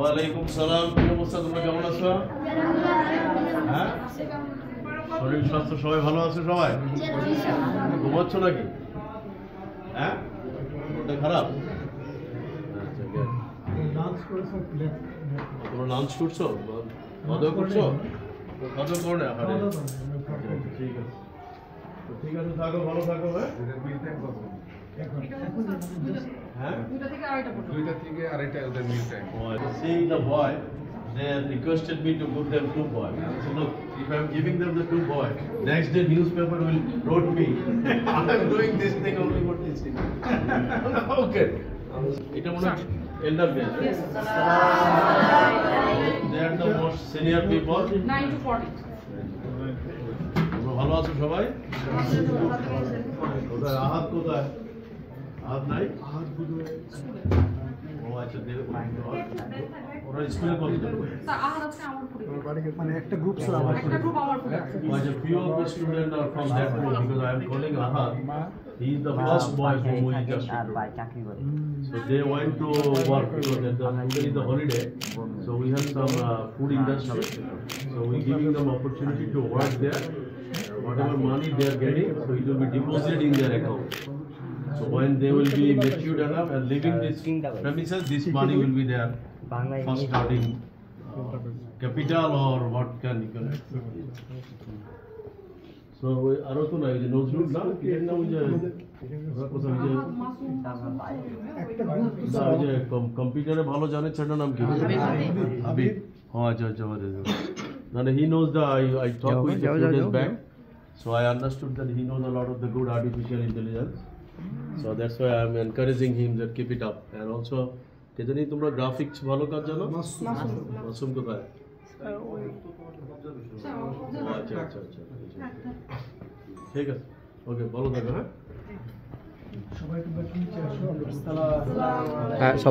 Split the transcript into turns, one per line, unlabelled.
ওয়ালাইকুম সালাম। কি অবস্থা, তোমরা কেমন আছো? হ্যাঁ, শরীর স্বাস্থ্য সবাই ভালো আছে? সবাই ঘুমাচ্ছ নাকি? হ্যাঁ, ওটা খারাপ। তোমরা লাঞ্চ করছো? খাওয়া করছো? খাওয়া করো না? ঠিক আছে, ঠিক আছে, থাকো, ভালো থাকো। হ্যাঁ, seeing the boy, they requested me to give them 2 boys. So look, if I am giving them the 2 boys, next day newspaper will wrote me. I am doing this thing only for teaching. Okay. It is one elder batch. Yes. They are the most senior people.
9 to 40.
ভালো আছো সবাই? কোথায় আহাত? কোথায় আহাত? নাই আহাত বুঝে। ও আচ্ছা, ওরা স্কুলে কত
স্যার আহাত আছে আমার পরিবার
মানে একটা গ্রুপ স্যার আমার
একটা গ্রুপ আমার পরিবার
a few of the students are from that group because I am calling Ahad. He is the first boy whom we just recruited. So they went to work because today is the holiday. So we have some food industry. So we giving them opportunity to work there. Whatever money they are getting, so it will be deposited in their account. So when they will be matured enough and leaving this premises, this money will be their first starting capital or what can you call it. So আরো তো নাই, যে নজরুল না, এর নাম যে কোথায় যে কম্পিউটারে ভালো জানে, সেটার নাম কি? হাবিব। ও আচ্ছা আচ্ছা, মানে he knows the I talked with him a few days back, so I understood that he knows a lot of the good artificial intelligence. So that's why I am encouraging him that keep it up. And also, কে জানি তোমরা graphics ভালো কাজ জানো? মাসুম কোথায়? আচ্ছা আচ্ছা আচ্ছা, ঠিক আছে, ওকে, ভালো থাকো। হ্যাঁ,
সবাই তোমরা কি চাইছো?